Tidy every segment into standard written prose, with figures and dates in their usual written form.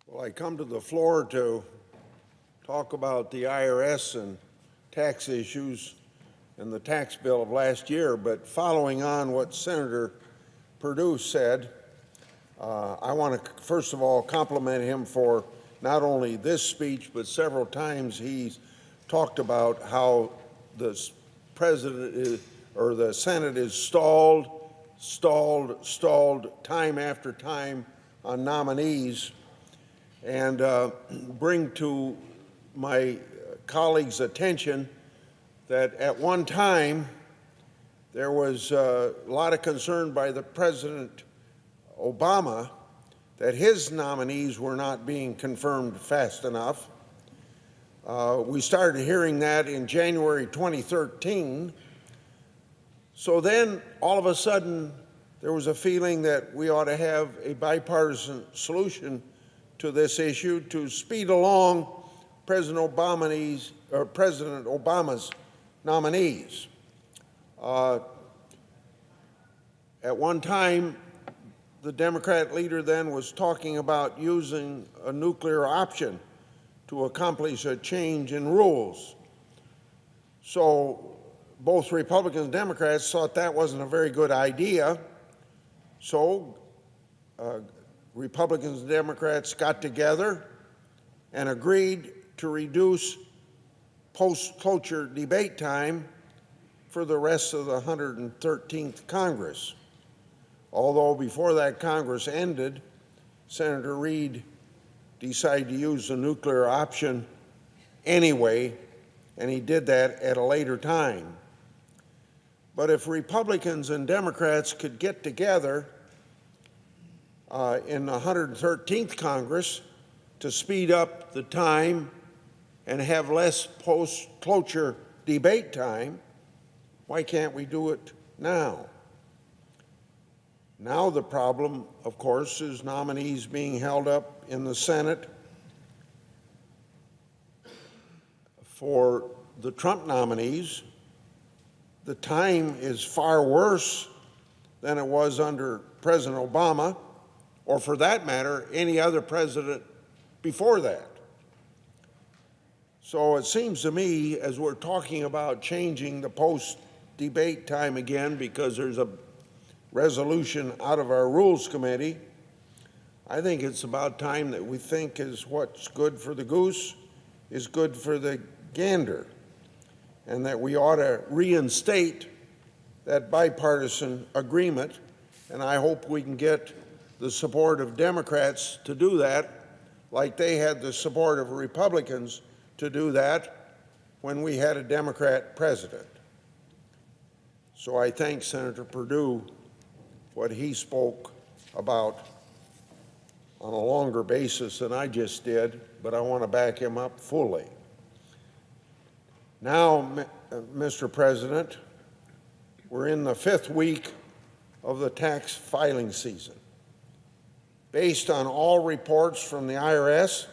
Well, I come to the floor to talk about the IRS and tax issues and the tax bill of last year, but following on what Senator Perdue said, I want to first of all compliment him for not only this speech, but several times he's talked about how the president is, or the Senate is stalled time after time on nominees, and bring to my colleagues' attention that at one time there was a lot of concern by the President Obama that his nominees were not being confirmed fast enough. We started hearing that in January 2013. So then, all of a sudden, there was a feeling that we ought to have a bipartisan solution to this issue to speed along President Obama's nominees. At one time, the Democrat leader then was talking about using a nuclear option to accomplish a change in rules. So both Republicans and Democrats thought that wasn't a very good idea. So Republicans and Democrats got together and agreed to reduce post-cloture debate time for the rest of the 113th Congress. Although before that Congress ended, Senator Reid decided to use the nuclear option anyway, and he did that at a later time. But if Republicans and Democrats could get together in the 113th Congress to speed up the time and have less post-cloture debate time, why can't we do it now? Now the problem, of course, is nominees being held up in the Senate. For the Trump nominees, the time is far worse than it was under President Obama, or for that matter, any other president before that. So it seems to me, as we're talking about changing the post-debate time again because there's a resolution out of our Rules Committee, I think it's about time that we think is what's good for the goose is good for the gander, and that we ought to reinstate that bipartisan agreement, and I hope we can get the support of Democrats to do that, like they had the support of Republicans to do that when we had a Democrat president. So I thank Senator Perdue what he spoke about on a longer basis than I just did, but I want to back him up fully. Now, Mr. President, we're in the 5th week of the tax filing season. Based on all reports from the IRS,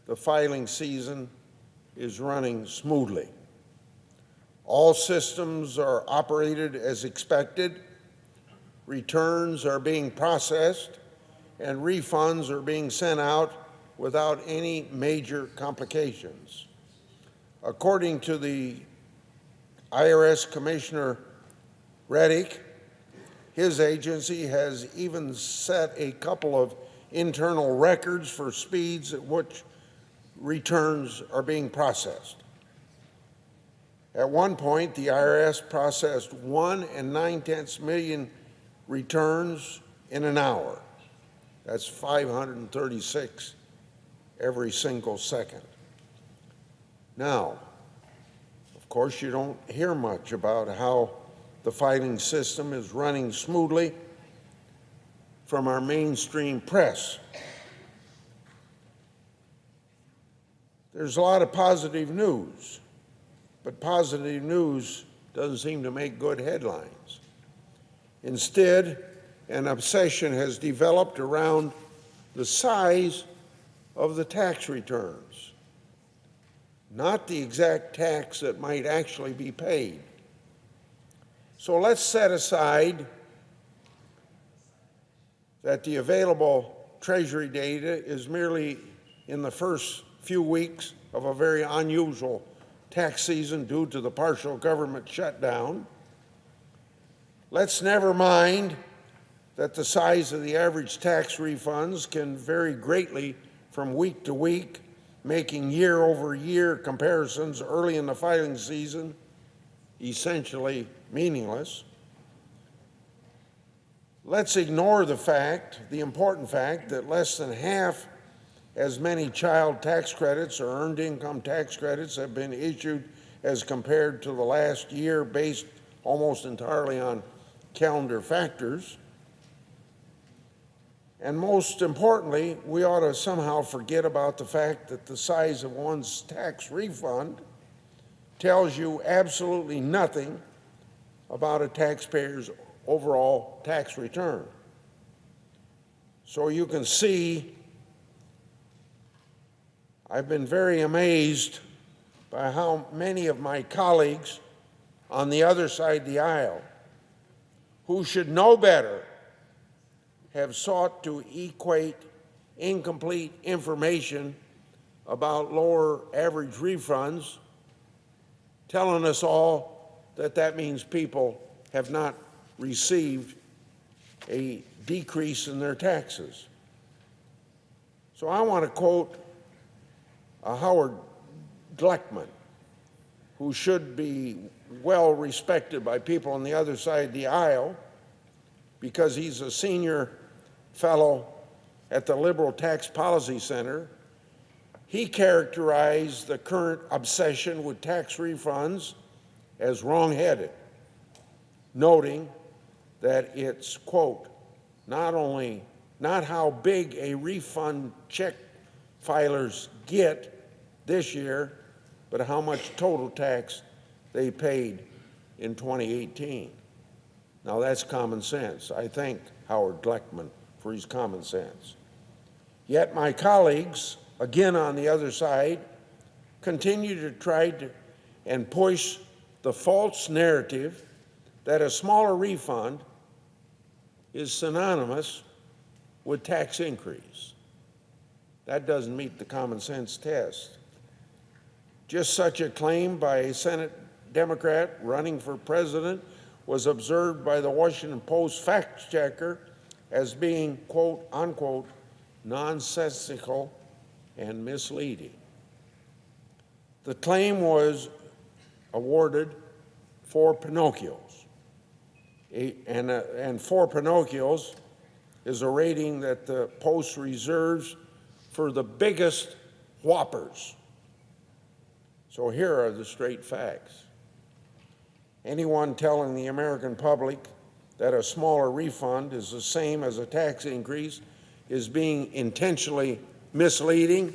the filing season is running smoothly. All systems are operated as expected. Returns are being processed, and refunds are being sent out without any major complications. According to the IRS Commissioner Reddick, his agency has even set a couple of internal records for speeds at which returns are being processed. At one point, the IRS processed 1.9 million returns in an hour. That's 536 every single second. Now, of course, you don't hear much about how the filing system is running smoothly from our mainstream press. There's a lot of positive news, but positive news doesn't seem to make good headlines. Instead, an obsession has developed around the size of the tax returns, not the exact tax that might actually be paid. So let's set aside that the available Treasury data is merely in the first few weeks of a very unusual tax season due to the partial government shutdown. Let's never mind that the size of the average tax refunds can vary greatly from week to week, making year-over-year comparisons early in the filing season essentially meaningless. Let's ignore the important fact that less than half as many child tax credits or earned income tax credits have been issued as compared to the last year, based almost entirely on calendar factors. And most importantly, we ought to somehow forget about the fact that the size of one's tax refund tells you absolutely nothing about a taxpayer's overall tax return. So you can see, I've been very amazed by how many of my colleagues on the other side of the aisle, who should know better, have sought to equate incomplete information about lower average refunds, telling us all that that means people have not received a decrease in their taxes. So I want to quote Howard Gleckman, who should be well respected by people on the other side of the aisle because he's a senior fellow at the Liberal Tax Policy Center. He characterized the current obsession with tax refunds as wrong-headed, noting that it's, quote, not how big a refund check filers get this year, but how much total tax they paid in 2018. Now that's common sense. I thank Howard Gleckman for his common sense. Yet my colleagues, again on the other side, continue to try to and push the false narrative that a smaller refund is synonymous with tax increase. That doesn't meet the common sense test. Just such a claim by a Senate Democrat running for president was observed by the Washington Post fact checker as being, quote, unquote, nonsensical and misleading. The claim was awarded 4 Pinocchios. And 4 Pinocchios is a rating that the Post reserves for the biggest whoppers. So here are the straight facts. Anyone telling the American public that a smaller refund is the same as a tax increase is being intentionally misleading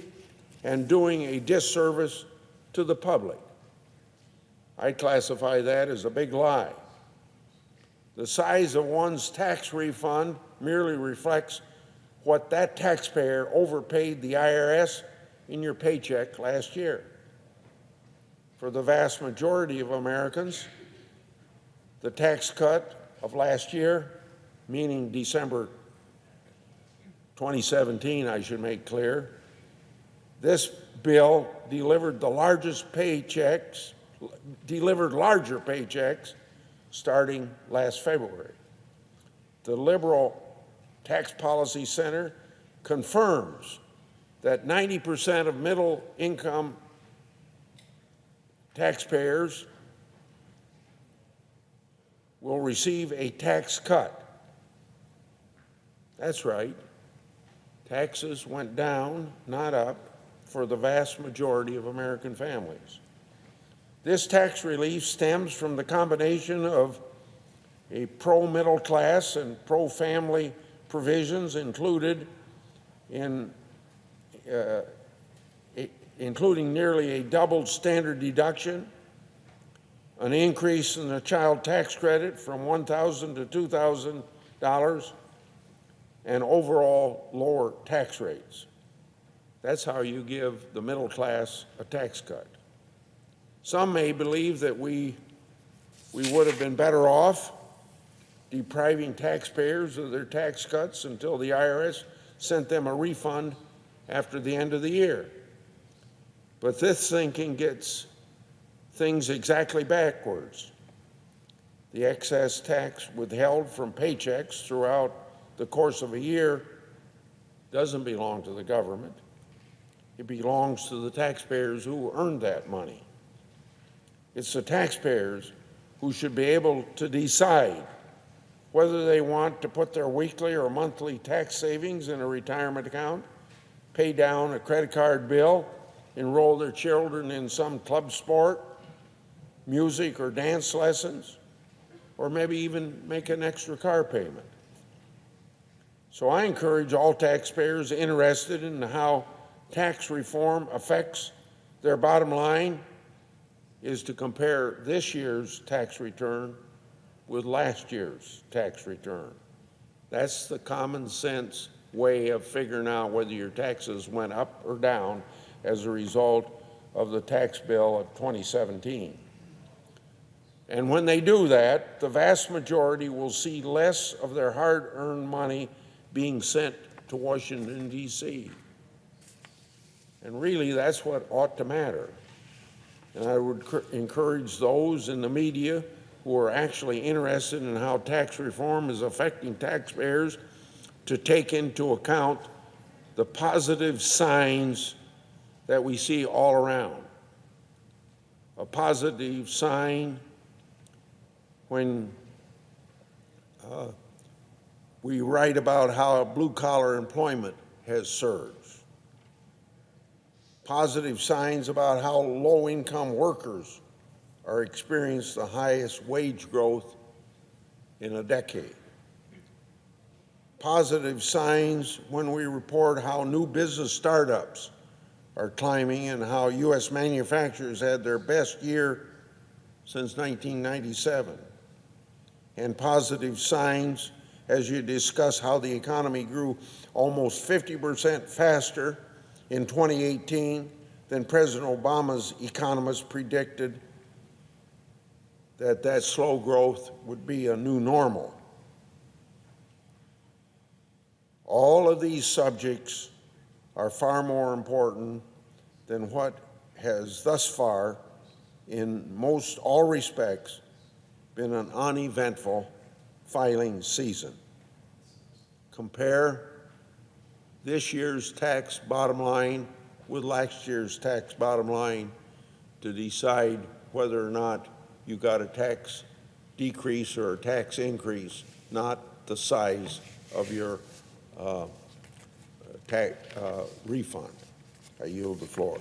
and doing a disservice to the public. I classify that as a big lie. The size of one's tax refund merely reflects what that taxpayer overpaid the IRS in your paycheck last year. For the vast majority of Americans, the tax cut of last year, meaning December 2017, I should make clear, this bill delivered larger paychecks starting last February. The Liberal Tax Policy Center confirms that 90% of middle-income taxpayers will receive a tax cut. That's right. Taxes went down, not up, for the vast majority of American families. This tax relief stems from the combination of a pro-middle class and pro-family provisions including nearly a doubled standard deduction, an increase in the child tax credit from $1,000 to $2,000, and overall lower tax rates. That's how you give the middle class a tax cut. Some may believe that we would have been better off depriving taxpayers of their tax cuts until the IRS sent them a refund after the end of the year. But this thinking gets things exactly backwards. The excess tax withheld from paychecks throughout the course of a year doesn't belong to the government. It belongs to the taxpayers who earned that money. It's the taxpayers who should be able to decide whether they want to put their weekly or monthly tax savings in a retirement account, pay down a credit card bill, enroll their children in some club sport, music or dance lessons, or maybe even make an extra car payment. So I encourage all taxpayers interested in how tax reform affects their bottom line is to compare this year's tax return with last year's tax return. That's the common sense way of figuring out whether your taxes went up or down as a result of the tax bill of 2017. And when they do that, the vast majority will see less of their hard-earned money being sent to Washington, D.C. And really, that's what ought to matter. And I would encourage those in the media who are actually interested in how tax reform is affecting taxpayers to take into account the positive signs that we see all around. A positive sign when we write about how blue-collar employment has surged. Positive signs about how low-income workers are experiencing the highest wage growth in a decade. Positive signs when we report how new business startups are climbing and how U.S. manufacturers had their best year since 1997. And positive signs as you discuss how the economy grew almost 50% faster in 2018 than President Obama's economists predicted that slow growth would be a new normal. All of these subjects are far more important than what has thus far, in most all respects, been an uneventful filing season. Compare this year's tax bottom line with last year's tax bottom line to decide whether or not you got a tax decrease or a tax increase, not the size of your tax refund. I yield the floor.